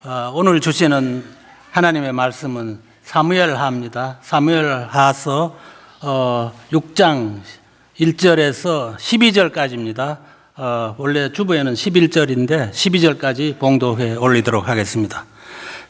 오늘 주시는 하나님의 말씀은 사무엘하입니다. 사무엘하서 6장 1절에서 12절까지입니다. 원래 주보에는 11절인데 12절까지 봉독해 올리도록 하겠습니다.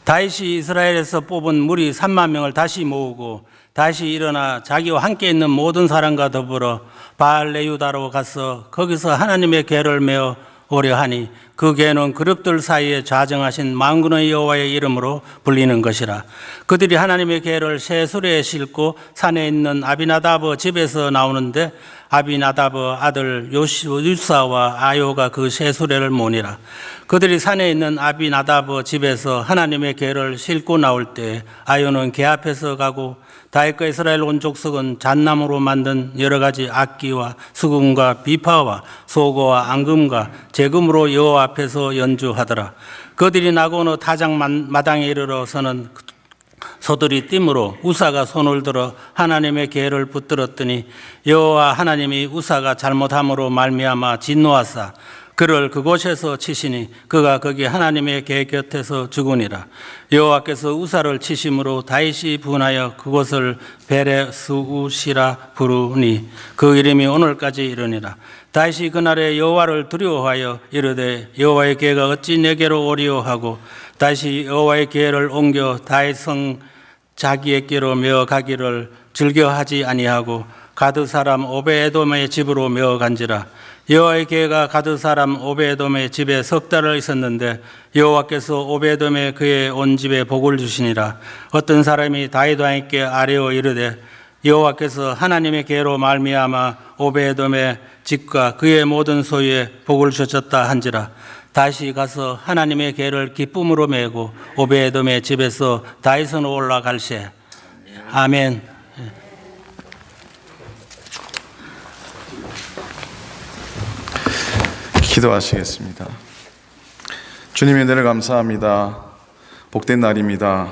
다윗이 이스라엘에서 뽑은 무리 3만 명을 다시 모으고 다시 일어나 자기와 함께 있는 모든 사람과 더불어 바알레유다로 가서 거기서 하나님의 궤를 메어 오려 하니 그 궤는 그룹들 사이에 좌정하신 만군의 여호와의 이름으로 불리는 것이라. 그들이 하나님의 궤를 새 수레에 싣고 산에 있는 아비나답 집에서 나오는데 아비나답 아들 유사와 아요가 그 새 수레를 모니라. 그들이 산에 있는 아비나답 집에서 하나님의 궤를 싣고 나올 때 아요는 궤 앞에서 가고 다윗과 이스라엘 온 족속은 잣나무로 만든 여러 가지 악기와 수금과 비파와 소고와 앙금과 제금으로 여호와 앞에서 연주하더라. 그들이 나고 어느 타작 마당에 이르러서는 소들이 띠므로 우사가 손을 들어 하나님의 궤를 붙들었더니 여호와 하나님이 우사가 잘못함으로 말미암아 진노하사 그를 그곳에서 치시니 그가 거기 하나님의 궤 곁에서 죽으니라. 여호와께서 우사를 치심으로 다윗이 분하여 그곳을 베레스우시라 부르니 그 이름이 오늘까지 이르니라. 다윗이 그날에 여호와를 두려워하여 이르되 여호와의 궤가 어찌 내게로 오리오 하고 다윗이 여호와의 궤를 옮겨 다윗 성 자기의 궤로 메어 가기를 즐겨하지 아니하고 가드 사람 오베에돔의 집으로 메어 간지라. 여호와의 궤가 가드 사람 오베에돔의 집에 석 달을 있었는데 여호와께서 오베에돔의 그의 온 집에 복을 주시니라. 어떤 사람이 다윗 왕에게 아뢰어 이르되 여호와께서 하나님의 궤로 말미암아 오베에돔의 집과 그의 모든 소유에 복을 주셨다 한지라. 다시 가서 하나님의 궤를 기쁨으로 메고 오베에돔의 집에서 다윗은 올라갈세. 아멘. 기도하시겠습니다. 주님의 은혜를 감사합니다. 복된 날입니다.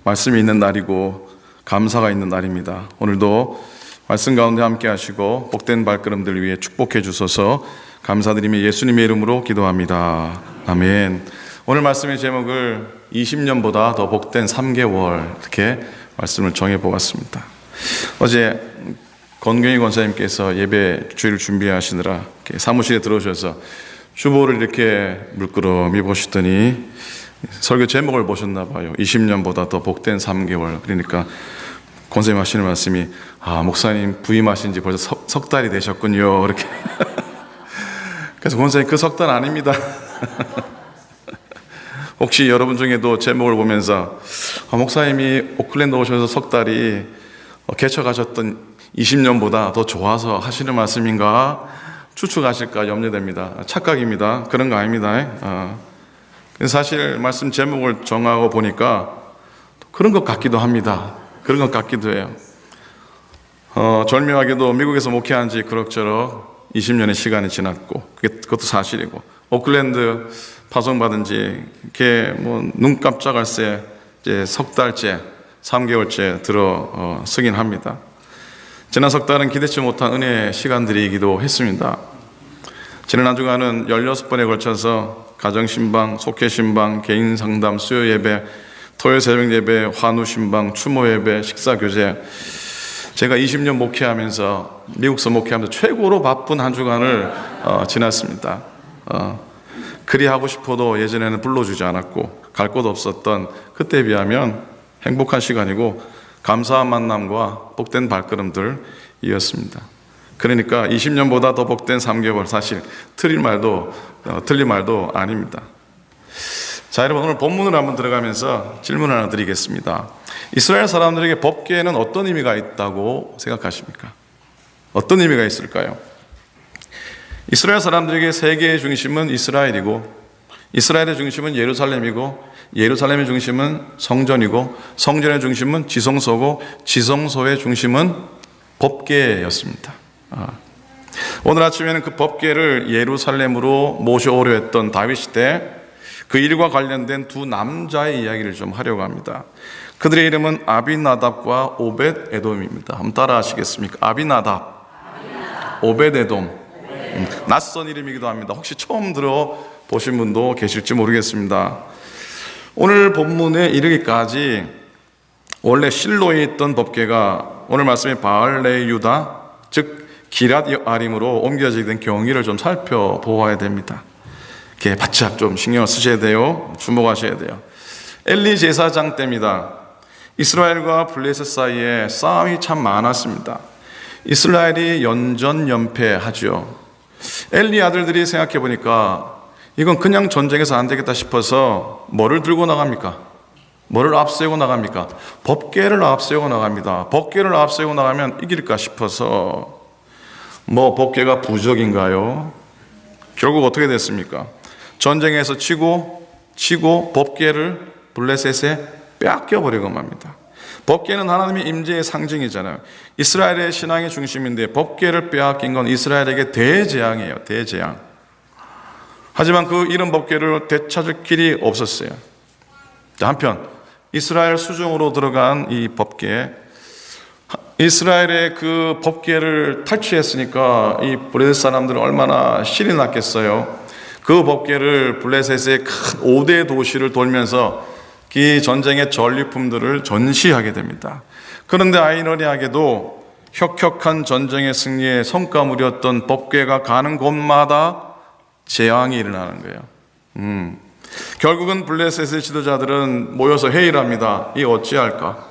말씀이 있는 날이고 감사가 있는 날입니다. 오늘도 말씀 가운데 함께 하시고 복된 발걸음들 위해 축복해 주셔서 감사드리며 예수님의 이름으로 기도합니다. 아멘. 오늘 말씀의 제목을 20년보다 더 복된 3개월 이렇게 말씀을 정해 보았습니다. 어제 권경희 권사님께서 예배 주일을 준비하시느라 이렇게 사무실에 들어오셔서 주보를 이렇게 물끄러미 보시더니 설교 제목을 보셨나 봐요. 20년보다 더 복된 3개월. 그러니까 권사님 하시는 말씀이 목사님 부임하신 지 벌써 석 달이 되셨군요. 이렇게. 그래서 권사님 그 석 달 아닙니다. 혹시 여러분 중에도 제목을 보면서 목사님이 오클랜드 오셔서 석 달이 개척하셨던 20년보다 더 좋아서 하시는 말씀인가 추측하실까 염려됩니다. 착각입니다. 그런 거 아닙니다. 사실 말씀 제목을 정하고 보니까 그런 것 같기도 합니다. 그런 것 같기도 해요. 절묘하게도 미국에서 목회한 지 그럭저럭 20년의 시간이 지났고 그것도 사실이고 오클랜드 파송받은 지 이렇게 눈 깜짝할 새 이제 석 달째 3개월째 들어 서긴 합니다. 지난 석 달은 기대치 못한 은혜의 시간들이기도 했습니다. 지난 한 주간은 16번에 걸쳐서 가정신방, 속회신방, 개인상담, 수요예배, 토요일 새벽예배, 환우신방, 추모예배, 식사교제, 제가 20년 목회하면서 미국서 목회하면서 최고로 바쁜 한 주간을 지났습니다. 그리 하고 싶어도 예전에는 불러주지 않았고 갈 곳 없었던 그때에 비하면 행복한 시간이고 감사한 만남과 복된 발걸음들이었습니다. 그러니까 20년보다 더 복된 3개월, 사실 틀린 말도 아닙니다. 자, 여러분 오늘 본문으로 한번 들어가면서 질문 하나 드리겠습니다. 이스라엘 사람들에게 법궤에는 어떤 의미가 있다고 생각하십니까? 어떤 의미가 있을까요? 이스라엘 사람들에게 세계의 중심은 이스라엘이고 이스라엘의 중심은 예루살렘이고 예루살렘의 중심은 성전이고 성전의 중심은 지성소고 지성소의 중심은 법궤였습니다. 오늘 아침에는 그 법궤를 예루살렘으로 모셔오려 했던 다윗 시대 그 일과 관련된 두 남자의 이야기를 좀 하려고 합니다. 그들의 이름은 아비나답과 오벳에돔입니다. 한번 따라 하시겠습니까? 아비나답, 오벳에돔. 낯선 이름이기도 합니다. 혹시 처음 들어보신 분도 계실지 모르겠습니다. 오늘 본문에 이르기까지 원래 실로에 있던 법궤가 오늘 말씀의 바알레유다, 즉 기럇여아림으로 옮겨지게 된 경위를 좀 살펴보아야 됩니다. 이렇게 바짝 좀 신경을 쓰셔야 돼요. 주목하셔야 돼요. 엘리 제사장 때입니다. 이스라엘과 블레셋 사이에 싸움이 참 많았습니다. 이스라엘이 연전연패하죠. 엘리 아들들이 생각해 보니까 이건 그냥 전쟁에서 안 되겠다 싶어서 뭐를 들고 나갑니까? 뭐를 앞세우고 나갑니까? 법궤를 앞세우고 나갑니다. 법궤를 앞세우고 나가면 이길까 싶어서 뭐 법궤가 부적인가요? 결국 어떻게 됐습니까? 전쟁에서 치고 법궤를 블레셋에 뺏겨버리고 맙니다. 법궤는 하나님의 임재의 상징이잖아요. 이스라엘의 신앙의 중심인데 법궤를 빼앗긴 건 이스라엘에게 대재앙이에요. 대재앙. 하지만 그 이런 법궤를 되찾을 길이 없었어요. 한편 이스라엘 수중으로 들어간 이 법궤, 이스라엘의 그 법궤를 탈취했으니까 이 블레셋 사람들은 얼마나 실이 났겠어요. 그 법궤를 블레셋의 큰 5대 도시를 돌면서 이 전쟁의 전리품들을 전시하게 됩니다. 그런데 아이러니하게도 혁혁한 전쟁의 승리의 성과물이었던 법궤가 가는 곳마다 재앙이 일어나는 거예요. 결국은 블레셋의 지도자들은 모여서 회의를 합니다. 이 어찌할까?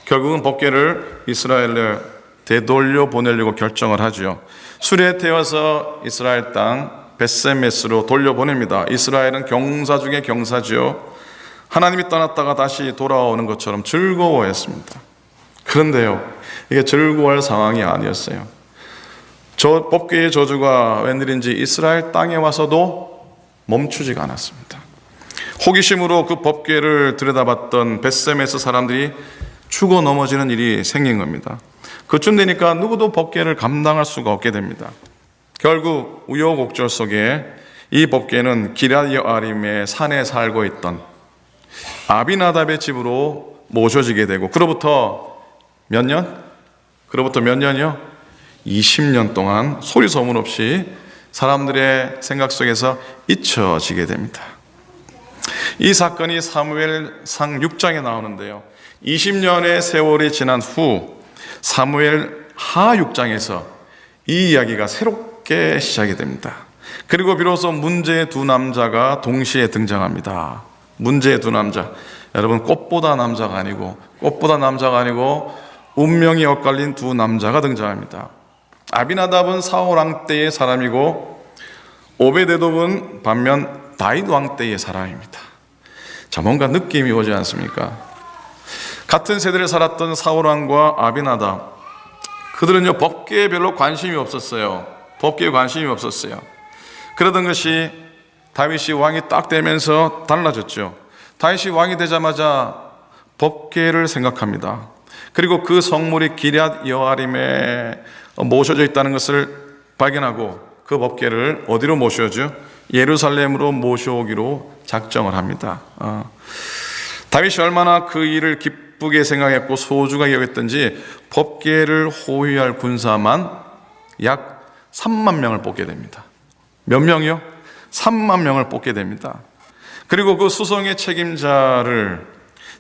결국은 법궤를 이스라엘에 되돌려 보내려고 결정을 하죠. 수레에 태워서 이스라엘 땅 벳세메스로 돌려보냅니다. 이스라엘은 경사 중에 경사죠. 하나님이 떠났다가 다시 돌아오는 것처럼 즐거워했습니다. 그런데요, 이게 즐거워할 상황이 아니었어요. 저 법궤의 저주가 웬일인지 이스라엘 땅에 와서도 멈추지가 않았습니다. 호기심으로 그 법궤를 들여다봤던 벳세메스 사람들이 죽어 넘어지는 일이 생긴 겁니다. 그쯤 되니까 누구도 법궤를 감당할 수가 없게 됩니다. 결국 우여곡절 속에 이 법궤는 기럇여아림의 산에 살고 있던 아비나답의 집으로 모셔지게 되고 그로부터 몇 년이요? 20년 동안 소리 소문 없이 사람들의 생각 속에서 잊혀지게 됩니다. 이 사건이 사무엘상 6장에 나오는데요. 20년의 세월이 지난 후 사무엘 하 6장에서 이 이야기가 새롭게 시작이 됩니다. 그리고 비로소 문제의 두 남자가 동시에 등장합니다. 문제의 두 남자. 여러분, 꽃보다 남자가 아니고 운명이 엇갈린 두 남자가 등장합니다. 아비나답은 사울 왕 때의 사람이고 오베데돔은 반면 다윗 왕 때의 사람입니다. 자, 뭔가 느낌이 오지 않습니까? 같은 세대를 살았던 사울 왕과 아비나답, 그들은요 법궤에 별로 관심이 없었어요. 법궤에 관심이 없었어요. 그러던 것이 다윗이 왕이 딱 되면서 달라졌죠. 다윗이 왕이 되자마자 법궤를 생각합니다. 그리고 그 성물이 기럇여아림에 모셔져 있다는 것을 발견하고 그 법궤를 어디로 모셔오죠? 예루살렘으로 모셔오기로 작정을 합니다. 다윗이 얼마나 그 일을 기쁘게 생각했고 소중하게 여겼던지 법궤를 호위할 군사만 약 3만 명을 뽑게 됩니다. 몇 명이요? 3만 명을 뽑게 됩니다. 그리고 그 수송의 책임자를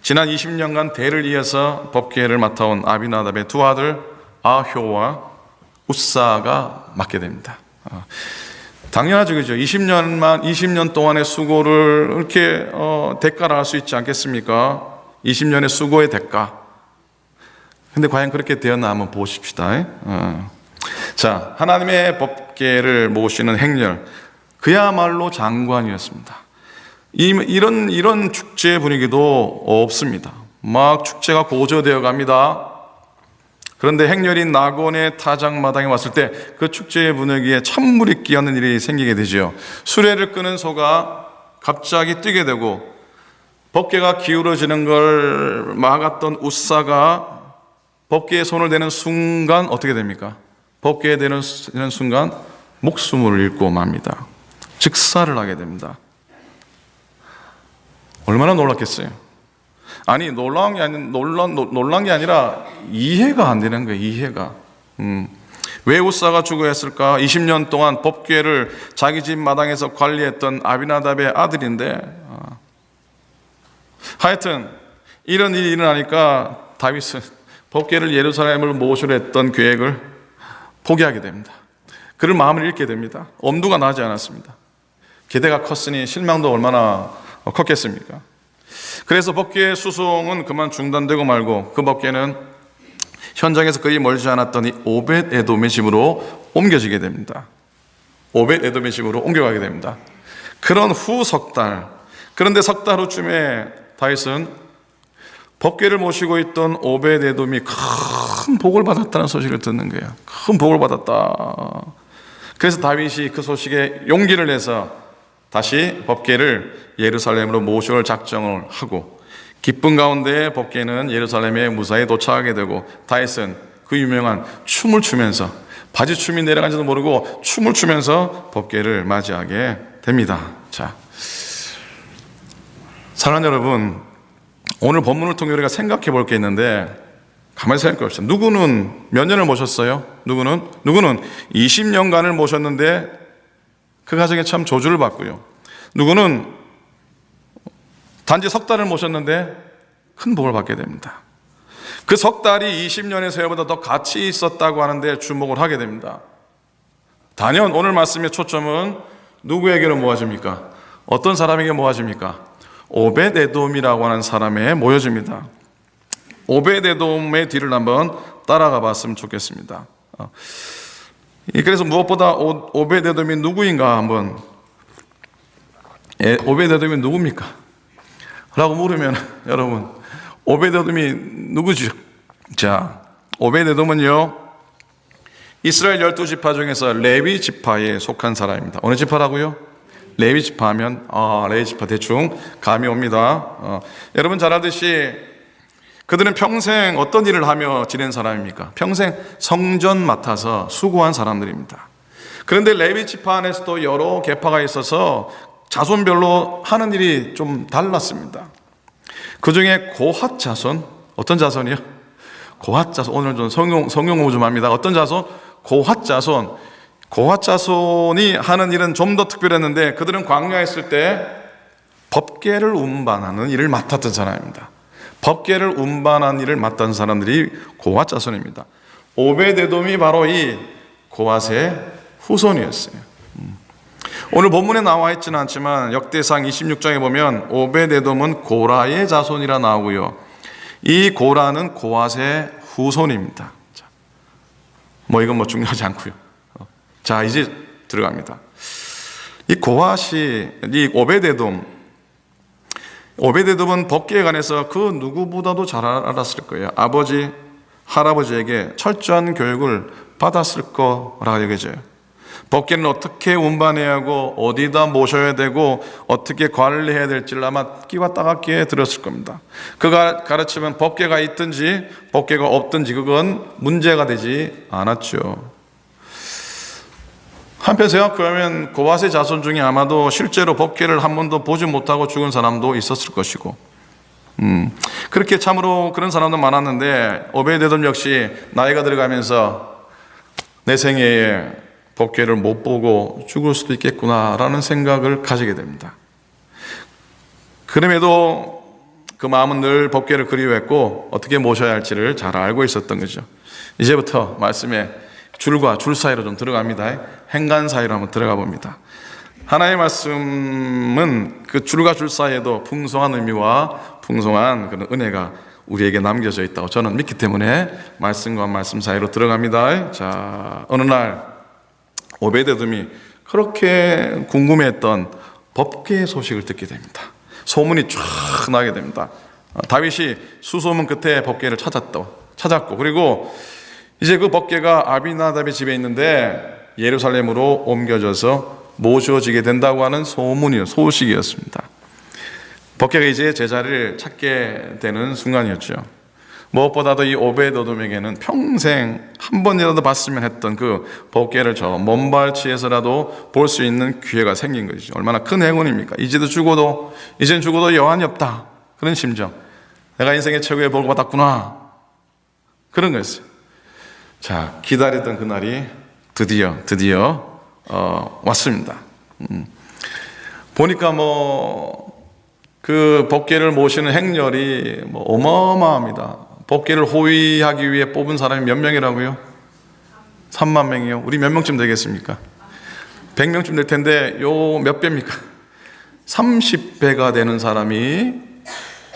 지난 20년간 대를 이어서 법궤를 맡아온 아비나답의 두 아들 아효와 우사가 맡게 됩니다. 당연하죠, 그죠? 20년 동안의 수고를 이렇게 대가를 할 수 있지 않겠습니까? 20년의 수고의 대가. 근데 과연 그렇게 되었나 한번 보십시다. 자, 하나님의 법궤를 모시는 행렬, 그야말로 장관이었습니다. 이런 축제 분위기도 없습니다. 막 축제가 고조되어 갑니다. 그런데 행렬이 낙원의 타작마당에 왔을 때 그 축제의 분위기에 찬물이 끼얹는 일이 생기게 되죠. 수레를 끄는 소가 갑자기 뛰게 되고 법궤가 기울어지는 걸 막았던 우사가 법궤에 손을 대는 순간 어떻게 됩니까? 법궤에 대는 순간 목숨을 잃고 맙니다. 즉사를 하게 됩니다. 얼마나 놀랐겠어요? 아니, 놀란 게 아니라 이해가 안 되는 거예요. 이해가. 왜 우사가 죽어야 했을까? 20년 동안 법궤를 자기 집 마당에서 관리했던 아비나답의 아들인데 하여튼 이런 일이 일어나니까 다윗은 법궤를 예루살렘을 모시려 했던 계획을 포기하게 됩니다. 그를 마음을 잃게 됩니다. 엄두가 나지 않았습니다. 기대가 컸으니 실망도 얼마나 컸겠습니까? 그래서 법궤 수송은 그만 중단되고 말고 그 법궤는 현장에서 거의 멀지 않았던 이 오벳 에돔의 집으로 옮겨지게 됩니다. 오벳 에돔의 집으로 옮겨가게 됩니다. 그런 후 석 달, 그런데 석 달 후쯤에 다윗은 법궤를 모시고 있던 오벳 에돔이 큰 복을 받았다는 소식을 듣는 거예요. 큰 복을 받았다. 그래서 다윗이 그 소식에 용기를 내서 다시 법궤를 예루살렘으로 모셔올 작정을 하고 기쁜 가운데 법궤는 예루살렘에 무사히 도착하게 되고 다윗은 그 유명한 춤을 추면서 바지춤이 내려간지도 모르고 춤을 추면서 법궤를 맞이하게 됩니다. 자, 사랑하는 여러분, 오늘 본문을 통해 우리가 생각해 볼 게 있는데 가만히 생각해 봅시다. 누구는 몇 년을 모셨어요? 누구는 20년간을 모셨는데 그 가정에 참 저주를 받고요. 누구는 단지 석 달을 모셨는데 큰 복을 받게 됩니다. 그 석 달이 20년의 세월보다 더 가치 있었다고 하는데 주목을 하게 됩니다. 단연 오늘 말씀의 초점은 누구에게로 모아집니까? 어떤 사람에게 모아집니까? 오벳 에돔이라고 하는 사람에 모여집니다. 오벳 에돔의 뒤를 한번 따라가 봤으면 좋겠습니다. 그래서 무엇보다 오벳 에돔이 누구인가 한번, 오벳 에돔이 누굽니까? 라고 물으면 여러분, 오벳 에돔이 누구죠? 자, 오벳 에돔은요, 이스라엘 12지파 중에서 레위 지파에 속한 사람입니다. 어느 지파라고요? 레위 지파 하면 레위 지파 대충 감이 옵니다. 여러분 잘 알듯이 그들은 평생 어떤 일을 하며 지낸 사람입니까? 평생 성전 맡아서 수고한 사람들입니다. 그런데 레위 지파 안에서도 여러 계파가 있어서 자손별로 하는 일이 좀 달랐습니다. 그 중에 고핫 자손, 어떤 자손이요? 고핫 자손, 오늘 좀 성용 공부 좀 합니다. 어떤 자손? 고핫 자손. 고핫 자손이 하는 일은 좀 더 특별했는데 그들은 광야에 있을 때 법궤를 운반하는 일을 맡았던 사람입니다. 법궤를 운반하는 일을 맡던 사람들이 고핫 자손입니다. 오벳 에돔이 바로 이 고핫의 후손이었어요. 오늘 본문에 나와 있지는 않지만 역대상 26장에 보면 오벳 에돔은 고라의 자손이라 나오고요. 이 고라는 고핫의 후손입니다. 이건 중요하지 않고요. 자, 이제 들어갑니다. 이 고핫이, 이 오벳 에돔은 법궤에 관해서 그 누구보다도 잘 알았을 거예요. 아버지, 할아버지에게 철저한 교육을 받았을 거라고 얘기해줘요. 법궤는 어떻게 운반해야 하고 어디다 모셔야 되고 어떻게 관리해야 될지를 아마 끼와 따갑게 들었을 겁니다. 그가 가르치면 법궤가 있든지 법궤가 없든지 그건 문제가 되지 않았죠. 한편 생각하면 고핫의 자손 중에 아마도 실제로 법궤를 한 번도 보지 못하고 죽은 사람도 있었을 것이고 그렇게 참으로 그런 사람도 많았는데 오벳 에돔 역시 나이가 들어가면서 내 생애에 법궤를 못 보고 죽을 수도 있겠구나라는 생각을 가지게 됩니다. 그럼에도 그 마음은 늘 법궤를 그리워했고 어떻게 모셔야 할지를 잘 알고 있었던 거죠. 이제부터 말씀에 줄과 줄 사이로 좀 들어갑니다. 행간 사이로 한번 들어가 봅니다. 하나님의 말씀은 그 줄과 줄 사이에도 풍성한 의미와 풍성한 그런 은혜가 우리에게 남겨져 있다고 저는 믿기 때문에 말씀과 말씀 사이로 들어갑니다. 자, 어느 날 오벳 에돔이 그렇게 궁금해했던 법궤의 소식을 듣게 됩니다. 소문이 쫙 나게 됩니다. 다윗이 수소문 끝에 법궤를 찾았고 그리고 이제 그 법궤가 아비나답의 집에 있는데 예루살렘으로 옮겨져서 모셔지게 된다고 하는 소식이었습니다. 법궤가 이제 제자리를 찾게 되는 순간이었죠. 무엇보다도 이 오벳 에돔에게는 평생 한 번이라도 봤으면 했던 그 법궤를 저 먼 발치에서라도 볼 수 있는 기회가 생긴 것이죠. 얼마나 큰 행운입니까? 이젠 죽어도 여한이 없다. 그런 심정. 내가 인생의 최고의 복을 받았구나. 그런 거였어요. 자, 기다렸던 그날이 드디어 왔습니다. 보니까 그 법궤를 모시는 행렬이 뭐 어마어마합니다. 법궤를 호위하기 위해 뽑은 사람이 몇 명이라고요? 3만 명이요. 우리 몇 명쯤 되겠습니까? 100명쯤 될 텐데 요 몇 배입니까? 30배가 되는 사람이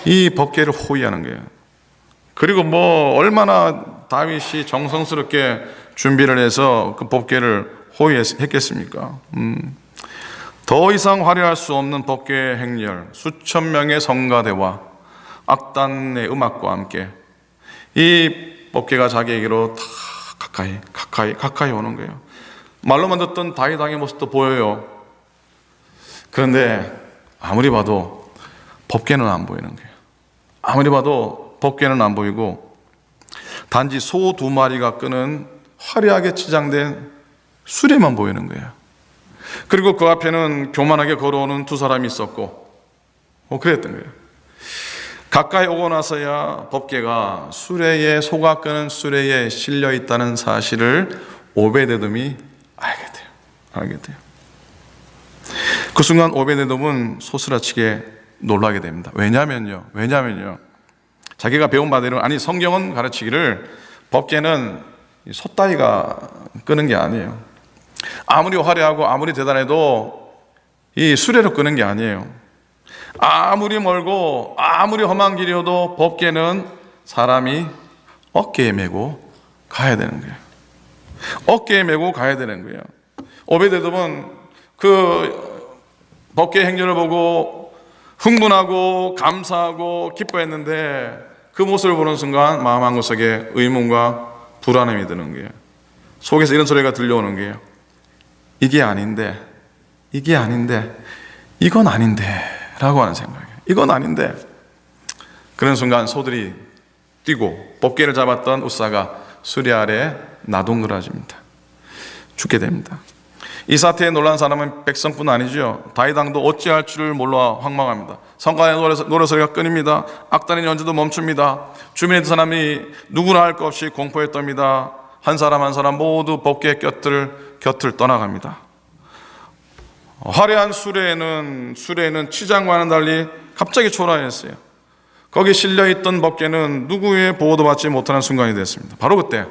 이 법궤를 호위하는 거예요. 그리고 뭐 얼마나 다윗이 정성스럽게 준비를 해서 그 법궤를 호위했겠습니까? 더 이상 화려할 수 없는 법궤 행렬, 수천 명의 성가대와 악단의 음악과 함께 이 법궤가 자기에게로 다 가까이 오는 거예요. 말로만 듣던 다윗 왕의 모습도 보여요. 그런데 아무리 봐도 법궤는 안 보이는 거예요. 아무리 봐도 법궤는 안 보이고 단지 소 2마리가 끄는 화려하게 치장된 수레만 보이는 거예요. 그리고 그 앞에는 교만하게 걸어오는 2사람이 있었고 그랬던 거예요. 가까이 오고 나서야 법궤가 수레에, 소가 끄는 수레에 실려 있다는 사실을 오베데돔이 알게 돼요. 그 순간 오베데돔은 소스라치게 놀라게 됩니다. 왜냐면요. 자기가 배운 바대로, 아니 성경은 가르치기를 법궤는 소따위가 끄는 게 아니에요. 아무리 화려하고 아무리 대단해도 이 수레로 끄는 게 아니에요. 아무리 멀고 아무리 험한 길이어도 법궤는 사람이 어깨에 메고 가야 되는 거예요. 어깨에 메고 가야 되는 거예요. 오베데돔은 그 법궤 행렬을 보고 흥분하고 감사하고 기뻐했는데 그 모습을 보는 순간 마음 한구석에 의문과 불안함이 드는 거예요. 속에서 이런 소리가 들려오는 거예요. 이게 아닌데 이건 아닌데 라고 하는 생각이에요. 이건 아닌데. 그런 순간 소들이 뛰고 법궤를 잡았던 우사가 수레 아래 나동그라집니다. 죽게 됩니다. 이 사태에 놀란 사람은 백성뿐 아니죠. 다윗 왕도 어찌할 줄을 몰라 황망합니다. 성가의 노래소리가 끊입니다. 악단의 연주도 멈춥니다. 주변에 있던 사람이 누구나 할 것 없이 공포에 떱니다. 한 사람 모두 법궤의 곁을 떠나갑니다. 화려한 수레는 치장과는 달리 갑자기 초라했어요. 거기 실려있던 법궤는 누구의 보호도 받지 못하는 순간이 됐습니다. 바로 그때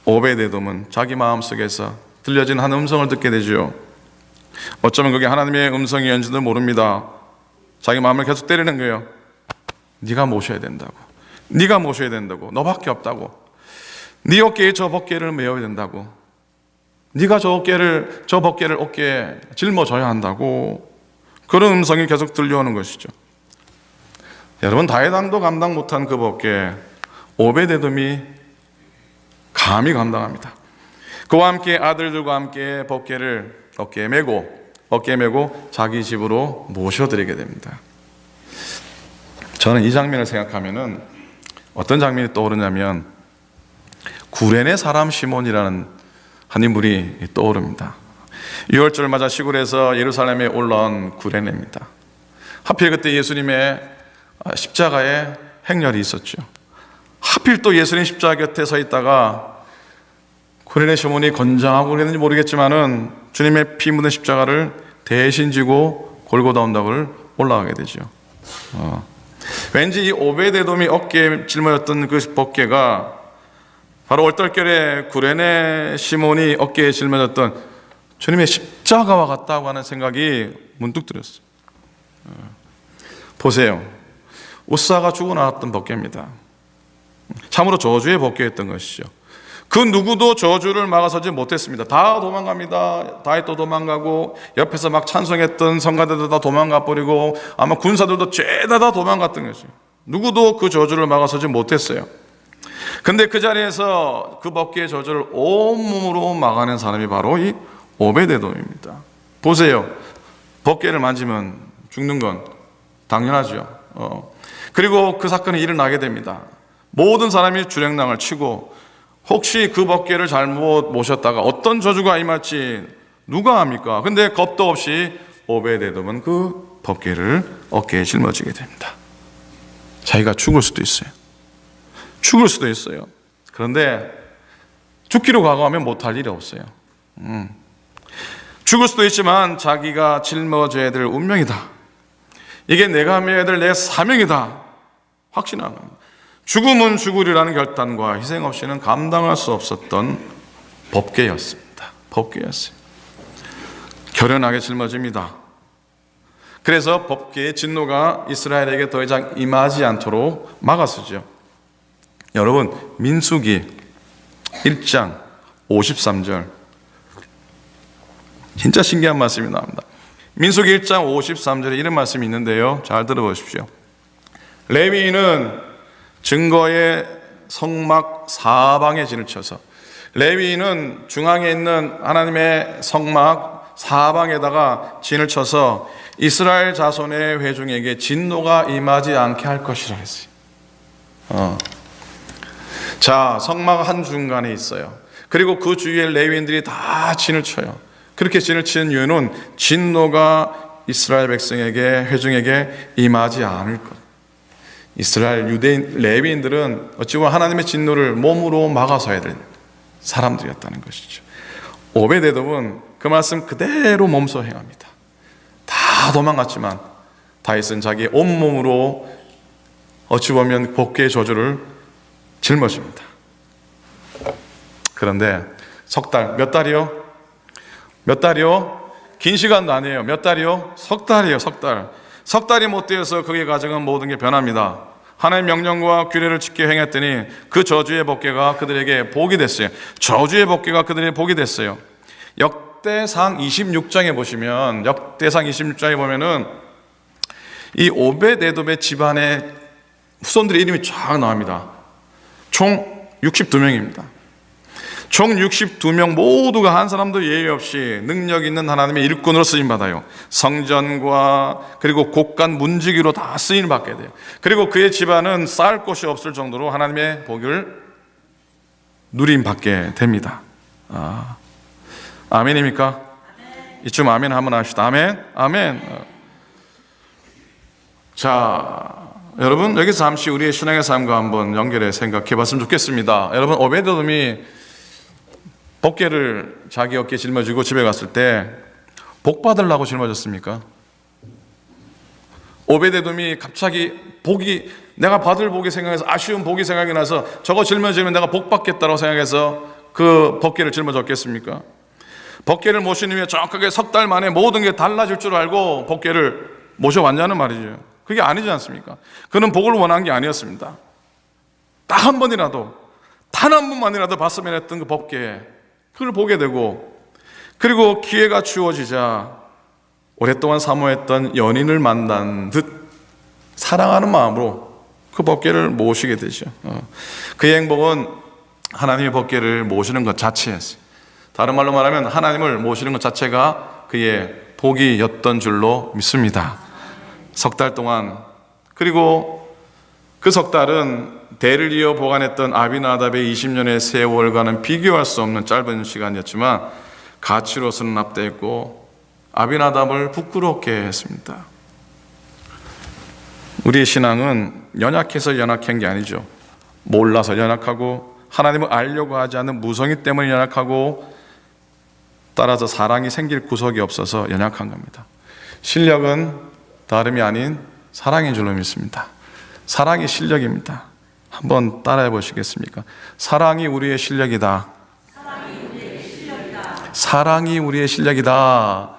오베데돔은 자기 마음속에서 들려진 한 음성을 듣게 되죠. 어쩌면 그게 하나님의 음성이었는지도 모릅니다. 자기 마음을 계속 때리는 거예요. 네가 모셔야 된다고. 너밖에 없다고. 네 어깨에 저 법궤를 메어야 된다고. 네가 저 법궤를 어깨에 짊어져야 한다고. 그런 음성이 계속 들려오는 것이죠. 여러분, 다윗 왕도 감당 못한 그 법궤, 오베데돔이 감히 감당합니다. 그와 함께 아들들과 함께 법궤를 어깨에 메고 자기 집으로 모셔드리게 됩니다. 저는 이 장면을 생각하면은 어떤 장면이 떠오르냐면 구레네 사람 시몬이라는 한 인물이 떠오릅니다. 유월절 맞아 시골에서 예루살렘에 올라온 구레네입니다. 하필 그때 예수님의 십자가의 행렬이 있었죠. 하필 또 예수님 십자가 곁에 서 있다가 구레네 시몬이 건장하고 그랬는지 모르겠지만은 주님의 피 묻은 십자가를 대신 지고 골고다 언덕을 올라가게 되죠. 왠지 이 오베데돔이 어깨에 짊어졌던 그 법궤가 바로 얼떨결에 구레네 시몬이 어깨에 짊어졌던 주님의 십자가와 같다고 하는 생각이 문득 들었어요. 보세요. 우사가 죽어 나왔던 법궤입니다. 참으로 저주의 법궤였던 것이죠. 그 누구도 저주를 막아서지 못했습니다. 다 도망갑니다. 다윗도 도망가고 옆에서 막 찬송했던 성가대도 다 도망가 버리고 아마 군사들도 죄다 다 도망갔던 것이죠. 누구도 그 저주를 막아서지 못했어요. 근데 그 자리에서 그 법궤의 저주를 온몸으로 막아낸 사람이 바로 이 오베데돔입니다. 보세요. 법궤를 만지면 죽는 건 당연하죠. 그리고 그 사건이 일어나게 됩니다. 모든 사람이 주랭랑을 치고 혹시 그 법궤를 잘못 모셨다가 어떤 저주가 임할지 누가 압니까? 근데 겁도 없이 오베데돔은 그 법궤를 어깨에 짊어지게 됩니다. 자기가 죽을 수도 있어요. 그런데 죽기로 각오하면 못할 일이 없어요. 죽을 수도 있지만 자기가 짊어져야 될 운명이다. 이게 내가 해야 될 내 사명이다 확신한 겁니다. 죽음은 죽으리라는 결단과 희생 없이는 감당할 수 없었던 법궤였습니다. 법궤였어요. 결연하게 짊어집니다. 그래서 법궤의 진노가 이스라엘에게 더 이상 임하지 않도록 막았었죠. 여러분, 민수기 1장 53절 진짜 신기한 말씀이 나옵니다. 민수기 1장 53절에 이런 말씀이 있는데요, 잘 들어보십시오. 레위인은 증거의 성막 사방에 진을 쳐서, 레위인은 중앙에 있는 하나님의 성막 사방에다가 진을 쳐서 이스라엘 자손의 회중에게 진노가 임하지 않게 할 것이라 했어요. 자, 성막 한 중간에 있어요. 그리고 그 주위에 레위인들이 다 진을 쳐요. 그렇게 진을 치는 이유는 진노가 이스라엘 백성에게, 회중에게 임하지 않을 것. 이스라엘 유대인 레위인들은 어찌 보면 하나님의 진노를 몸으로 막아서야 될 사람들이었다는 것이죠. 오베데돔은 그 말씀 그대로 몸소 행합니다. 다 도망갔지만 다윗은 자기의 온몸으로 어찌 보면 복귀의 저주를 짊어집니다. 그런데 석 달, 몇 달이요? 몇 달이요? 긴 시간도 아니에요. 몇 달이요? 석 달이에요. 석 달. 석 달이 못 되어서 그의 가정은 모든 게 변합니다. 하나님의 명령과 규례를 지켜 행했더니 그 저주의 복궤가 그들에게 복이 됐어요. 저주의 복궤가 그들에게 복이 됐어요. 역대상 26장에 보시면, 역대상 26장에 보면은 이 오벳에돔의 집안의 후손들의 이름이 쫙 나옵니다. 총 62명입니다. 총 62명 모두가 한 사람도 예외 없이 능력 있는 하나님의 일꾼으로 쓰임받아요. 성전과 그리고 곡간 문지기로 다 쓰임받게 돼요. 그리고 그의 집안은 쌓을 곳이 없을 정도로 하나님의 복을 누림받게 됩니다. 아멘입니까? 이쯤 아멘 한번 합시다. 아멘, 아멘. 자, 여러분, 여기서 잠시 우리의 신앙의 삶과 한번 연결해 생각해 봤으면 좋겠습니다. 여러분, 오베데돔이 복궤를 자기 어깨에 짊어지고 집에 갔을 때 복 받으려고 짊어졌습니까? 오베데돔이 갑자기 복이, 내가 받을 복이 생각해서, 아쉬운 복이 생각이 나서 저거 짊어지면 내가 복 받겠다고 생각해서 그 복궤를 짊어졌겠습니까? 복궤를 모신 후에 정확하게 석 달 만에 모든 게 달라질 줄 알고 복궤를 모셔왔냐는 말이죠. 그게 아니지 않습니까? 그는 복을 원한 게 아니었습니다. 딱 한 번이라도, 단 한 번만이라도 봤으면 했던 그 복궤, 그걸 보게 되고, 그리고 기회가 주어지자 오랫동안 사모했던 연인을 만난 듯 사랑하는 마음으로 그 복궤를 모시게 되죠. 그의 행복은 하나님의 복궤를 모시는 것 자체였어요. 다른 말로 말하면 하나님을 모시는 것 자체가 그의 복이었던 줄로 믿습니다. 석 달 동안, 그리고 그 석 달은 대를 이어 보관했던 아비나답의 20년의 세월과는 비교할 수 없는 짧은 시간이었지만 가치로서는 납대했고 아비나답을 부끄럽게 했습니다. 우리의 신앙은 연약해서 연약한 게 아니죠. 몰라서 연약하고 하나님을 알려고 하지 않는 무성의 때문에 연약하고, 따라서 사랑이 생길 구석이 없어서 연약한 겁니다. 실력은 다름이 아닌 사랑인 줄로 믿습니다. 사랑이 실력입니다. 한번 따라해 보시겠습니까? 사랑이 우리의 실력이다. 사랑이 우리의 실력이다.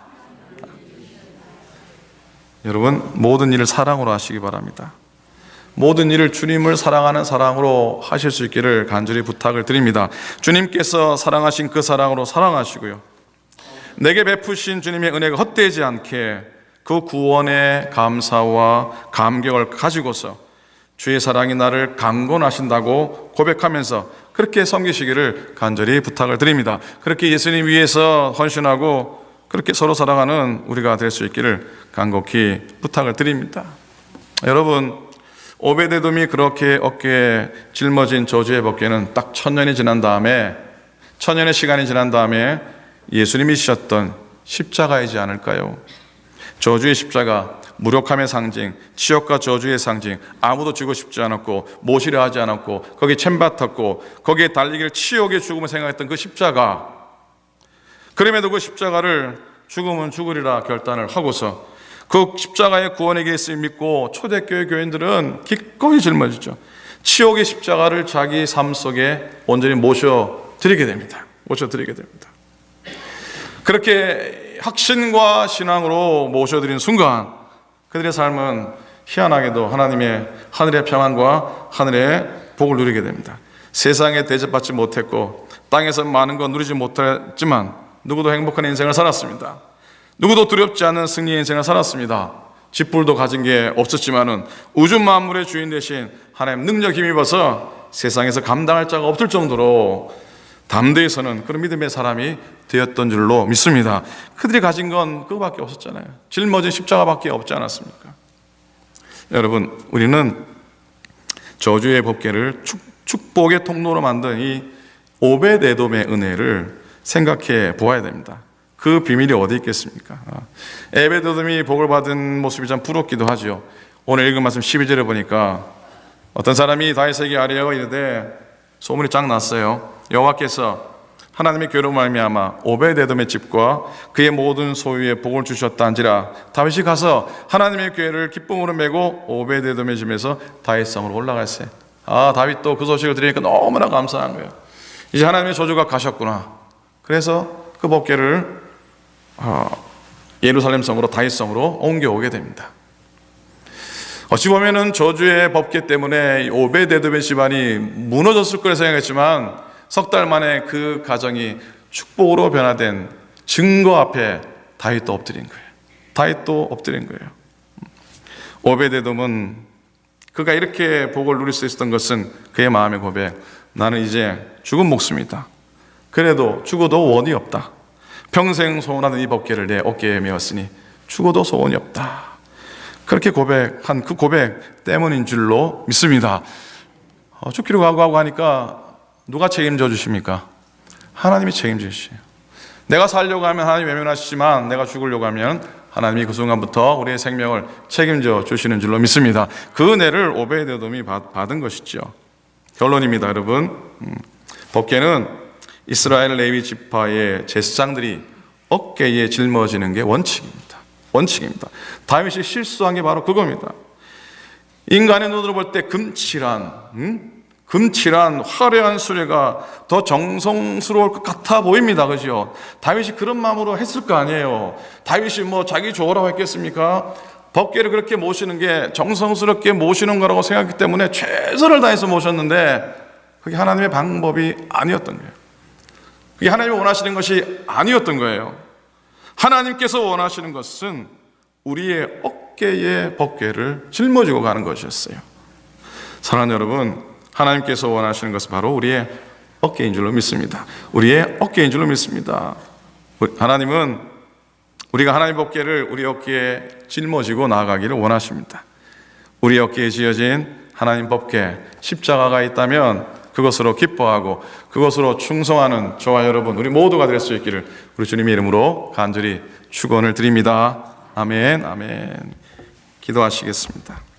여러분, 모든 일을 사랑으로 하시기 바랍니다. 모든 일을 주님을 사랑하는 사랑으로 하실 수 있기를 간절히 부탁을 드립니다. 주님께서 사랑하신 그 사랑으로 사랑하시고요, 내게 베푸신 주님의 은혜가 헛되지 않게 그 구원의 감사와 감격을 가지고서 주의 사랑이 나를 강권하신다고 고백하면서 그렇게 섬기시기를 간절히 부탁을 드립니다. 그렇게 예수님 위해서 헌신하고 그렇게 서로 사랑하는 우리가 될 수 있기를 간곡히 부탁을 드립니다. 여러분, 오베데돔이 그렇게 어깨에 짊어진 저주의 복궤는 딱 1000년이 지난 다음에, 1000년의 시간이 지난 다음에 예수님이 지셨던 십자가이지 않을까요? 저주의 십자가, 무력함의 상징, 치욕과 저주의 상징, 아무도 주고 싶지 않았고 모시려 하지 않았고 거기에 챔받았고 거기에 달리기를 치욕의 죽음을 생각했던 그 십자가, 그럼에도 그 십자가를 죽으면 죽으리라 결단을 하고서 그 십자가의 구원의 길을 믿고 초대교회 교인들은 기꺼이 짊어지죠. 치욕의 십자가를 자기 삶 속에 온전히 모셔드리게 됩니다. 모셔드리게 됩니다. 그렇게 확신과 신앙으로 모셔드린 순간 그들의 삶은 희한하게도 하나님의 하늘의 평안과 하늘의 복을 누리게 됩니다. 세상에 대접받지 못했고 땅에서 많은 거 누리지 못했지만 누구도 행복한 인생을 살았습니다. 누구도 두렵지 않은 승리의 인생을 살았습니다. 집불도 가진 게 없었지만은 우주 만물의 주인 되신 하나님 능력 힘입어서 세상에서 감당할 자가 없을 정도로 담대히 서는 그런 믿음의 사람이 되었던 줄로 믿습니다. 그들이 가진 건 그거밖에 없었잖아요. 짊어진 십자가밖에 없지 않았습니까? 여러분, 우리는 저주의 법궤를 축복의 통로로 만든 이 오벳에돔의 은혜를 생각해 보아야 됩니다. 그 비밀이 어디 있겠습니까? 오벳에돔이 복을 받은 모습이 참 부럽기도 하죠. 오늘 읽은 말씀 12절에 보니까 어떤 사람이 다윗에게 아뢰어 이르되 소문이 쫙 났어요. 여호와께서 하나님의 괴로움 말미암아 오벳에돔의 집과 그의 모든 소유에 복을 주셨다한지라 다윗이 가서 하나님의 교회를 기쁨으로 메고 오벳에돔의 집에서 다윗성으로 올라갔어요. 다윗도 그 소식을 들으니까 너무나 감사한 거예요. 이제 하나님의 저주가 가셨구나. 그래서 그 법궤를 예루살렘 성으로 다윗성으로 옮겨오게 됩니다. 어찌 보면은 저주의 법궤 때문에 오벳에돔의 집안이 무너졌을 거라 생각했지만 석 달 만에 그 가정이 축복으로 변화된 증거 앞에 다윗도 엎드린 거예요. 다윗도 엎드린 거예요. 오벳에돔은 그가 이렇게 복을 누릴 수 있었던 것은 그의 마음의 고백. 나는 이제 죽은 목숨이다. 그래도 죽어도 원이 없다. 평생 소원하던 이 법궤를 내 어깨에 메었으니 죽어도 소원이 없다. 그렇게 고백한 그 고백 때문인 줄로 믿습니다. 죽기로 각오하고 하니까 누가 책임져 주십니까? 하나님이 책임져 주시요. 내가 살려고 하면 하나님이 외면하시지만 내가 죽으려고 하면 하나님이 그 순간부터 우리의 생명을 책임져 주시는 줄로 믿습니다. 그 은혜를 오벳에돔이 받은 것이죠. 결론입니다, 여러분. 법궤는 이스라엘 레위 지파의 제사장들이 어깨에 짊어지는 게 원칙입니다. 원칙입니다. 다윗이 실수한 게 바로 그겁니다. 인간의 눈으로 볼 때 금칠한 화려한 수레가 더 정성스러울 것 같아 보입니다. 그죠? 다윗이 그런 마음으로 했을 거 아니에요. 다윗이 자기 좋으라고 했겠습니까? 법궤를 그렇게 모시는 게 정성스럽게 모시는 거라고 생각했기 때문에 최선을 다해서 모셨는데 그게 하나님의 방법이 아니었던 거예요. 그게 하나님이 원하시는 것이 아니었던 거예요. 하나님께서 원하시는 것은 우리의 어깨에 법궤를 짊어지고 가는 것이었어요. 사랑하는 여러분, 하나님께서 원하시는 것은 바로 우리의 어깨인 줄로 믿습니다. 우리의 어깨인 줄로 믿습니다. 하나님은 우리가 하나님 법궤를 우리 어깨에 짊어지고 나아가기를 원하십니다. 우리 어깨에 지어진 하나님 법궤 십자가가 있다면 그것으로 기뻐하고 그것으로 충성하는 저와 여러분 우리 모두가 될 수 있기를 우리 주님의 이름으로 간절히 축원을 드립니다. 아멘, 아멘. 기도하시겠습니다.